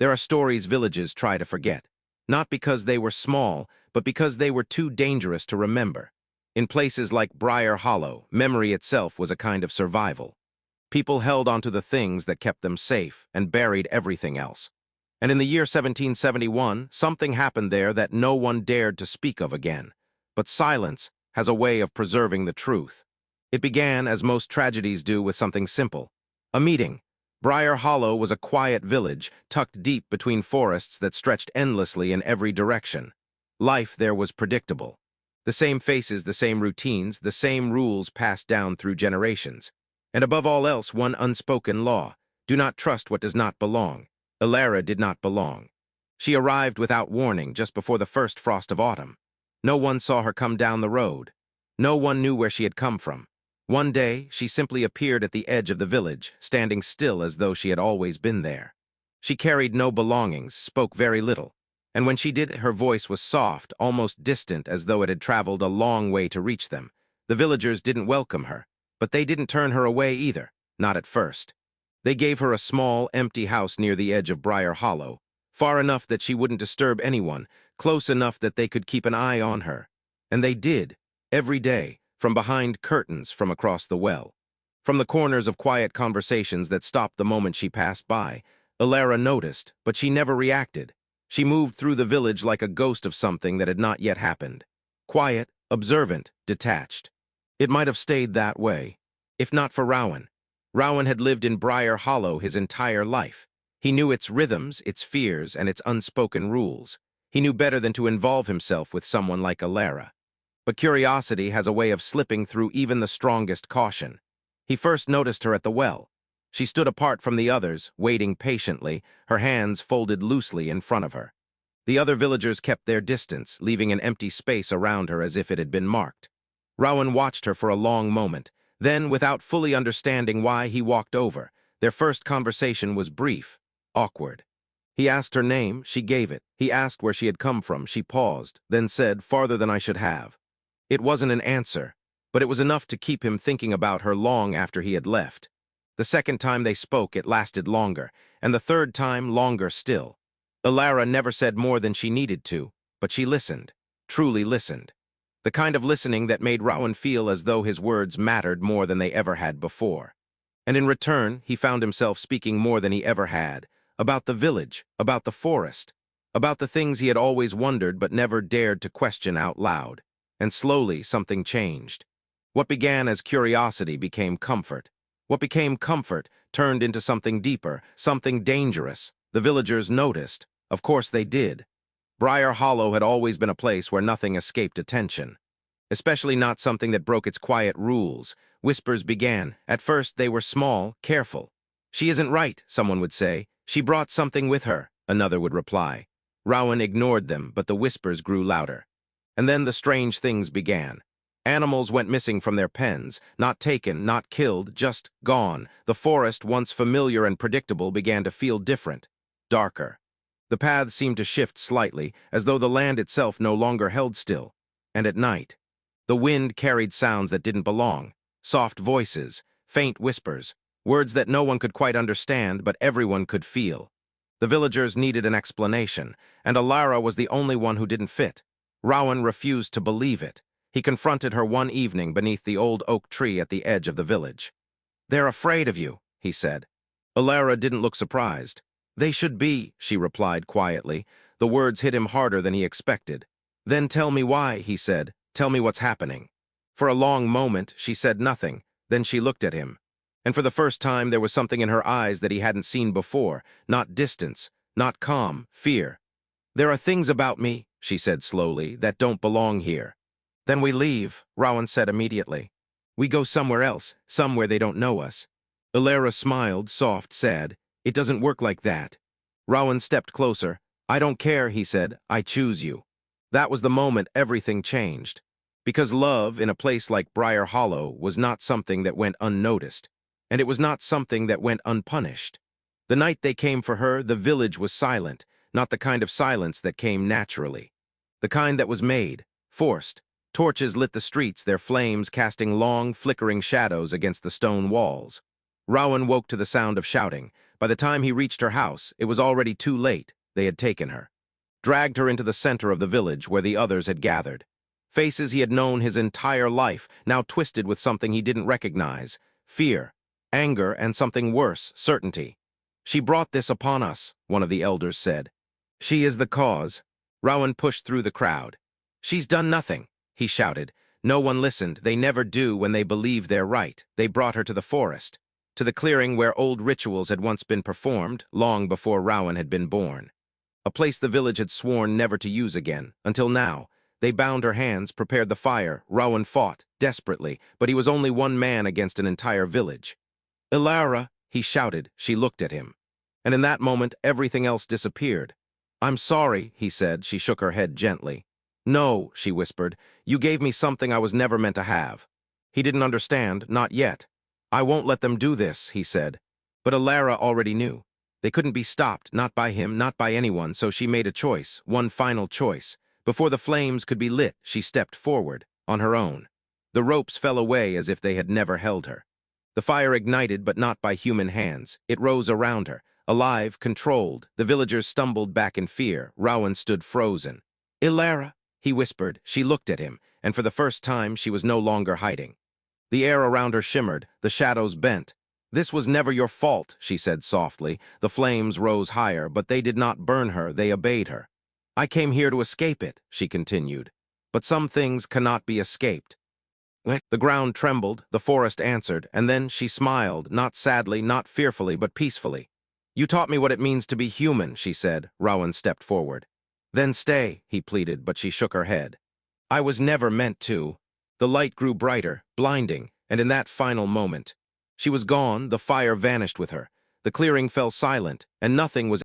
There are stories villages try to forget, not because they were small, but because they were too dangerous to remember. In places like Briar Hollow, memory itself was a kind of survival. People held onto the things that kept them safe and buried everything else. And in the year 1771, something happened there that no one dared to speak of again. But silence has a way of preserving the truth. It began, as most tragedies do, with something simple. A meeting. Briar Hollow was a quiet village, tucked deep between forests that stretched endlessly in every direction. Life there was predictable. The same faces, the same routines, the same rules passed down through generations. And above all else, one unspoken law: do not trust what does not belong. Ilara did not belong. She arrived without warning just before the first frost of autumn. No one saw her come down the road. No one knew where she had come from. One day, she simply appeared at the edge of the village, standing still as though she had always been there. She carried no belongings, spoke very little, and when she did, her voice was soft, almost distant, as though it had traveled a long way to reach them. The villagers didn't welcome her, but they didn't turn her away either, not at first. They gave her a small, empty house near the edge of Briar Hollow, far enough that she wouldn't disturb anyone, close enough that they could keep an eye on her. And they did, every day, from behind curtains from across the well. From the corners of quiet conversations that stopped the moment she passed by, Ilara noticed, but she never reacted. She moved through the village like a ghost of something that had not yet happened. Quiet, observant, detached. It might have stayed that way, if not for Rowan. Rowan had lived in Briar Hollow his entire life. He knew its rhythms, its fears, and its unspoken rules. He knew better than to involve himself with someone like Ilara. But curiosity has a way of slipping through even the strongest caution. He first noticed her at the well. She stood apart from the others, waiting patiently, her hands folded loosely in front of her. The other villagers kept their distance, leaving an empty space around her as if it had been marked. Rowan watched her for a long moment. Then, without fully understanding why, he walked over. Their first conversation was brief, awkward. He asked her name, she gave it. He asked where she had come from, she paused, then said, "Farther than I should have." It wasn't an answer, but it was enough to keep him thinking about her long after he had left. The second time they spoke, it lasted longer, and the third time, longer still. Ilara never said more than she needed to, but she listened, truly listened. The kind of listening that made Rowan feel as though his words mattered more than they ever had before. And in return, he found himself speaking more than he ever had, about the village, about the forest, about the things he had always wondered but never dared to question out loud. And slowly, something changed. What began as curiosity became comfort. What became comfort turned into something deeper, something dangerous. The villagers noticed. Of course they did. Briar Hollow had always been a place where nothing escaped attention. Especially not something that broke its quiet rules. Whispers began. At first they were small, careful. "She isn't right," someone would say. "She brought something with her," another would reply. Rowan ignored them, but the whispers grew louder. And then the strange things began. Animals went missing from their pens, not taken, not killed, just gone. The forest, once familiar and predictable, began to feel different, darker. The paths seemed to shift slightly, as though the land itself no longer held still. And at night, the wind carried sounds that didn't belong. Soft voices, faint whispers, words that no one could quite understand, but everyone could feel. The villagers needed an explanation, and Ilara was the only one who didn't fit. Rowan refused to believe it. He confronted her one evening beneath the old oak tree at the edge of the village. "They're afraid of you," he said. Ilara didn't look surprised. "They should be," she replied quietly. The words hit him harder than he expected. "Then tell me why," he said. "Tell me what's happening." For a long moment, she said nothing. Then she looked at him. And for the first time, there was something in her eyes that he hadn't seen before. Not distance, not calm, fear. "There are things about me," she said slowly, "that don't belong here." "Then we leave," Rowan said immediately. "We go somewhere else, somewhere they don't know us." Ilara smiled, soft, sad. "It doesn't work like that." Rowan stepped closer. "I don't care," he said. "I choose you." That was the moment everything changed. Because love, in a place like Briar Hollow, was not something that went unnoticed. And it was not something that went unpunished. The night they came for her, the village was silent, not the kind of silence that came naturally. The kind that was made, forced. Torches lit the streets, their flames casting long, flickering shadows against the stone walls. Rowan woke to the sound of shouting, By the time he reached her house, it was already too late. They had taken her, dragged her into the center of the village where the others had gathered. Faces he had known his entire life, now twisted with something he didn't recognize: fear, anger, and something worse, certainty. "She brought this upon us," one of the elders said. "She is the cause." Rowan pushed through the crowd. "She's done nothing," he shouted. No one listened. They never do when they believe they're right. They brought her to the forest, to the clearing where old rituals had once been performed, long before Rowan had been born. A place the village had sworn never to use again, until now. They bound her hands, prepared the fire. Rowan fought, desperately, but he was only one man against an entire village. "Ilara," he shouted. She looked at him. And in that moment, everything else disappeared. "I'm sorry," he said. She shook her head gently. "No," she whispered. "You gave me something I was never meant to have." He didn't understand, not yet. "I won't let them do this," he said. But Ilara already knew. They couldn't be stopped, not by him, not by anyone, so she made a choice, one final choice. Before the flames could be lit, she stepped forward, on her own. The ropes fell away as if they had never held her. The fire ignited, but not by human hands. It rose around her, alive, controlled. The villagers stumbled back in fear. Rowan stood frozen. "Ilara," he whispered. She looked at him, and for the first time she was no longer hiding. The air around her shimmered, the shadows bent. "This was never your fault," she said softly. The flames rose higher, but they did not burn her, they obeyed her. "I came here to escape it," she continued. "But some things cannot be escaped." The ground trembled, the forest answered, and then she smiled, not sadly, not fearfully, but peacefully. "You taught me what it means to be human," she said. Rowan stepped forward. "Then stay," he pleaded, but she shook her head. "I was never meant to." The light grew brighter, blinding, and in that final moment, she was gone. The fire vanished with her. The clearing fell silent, and nothing was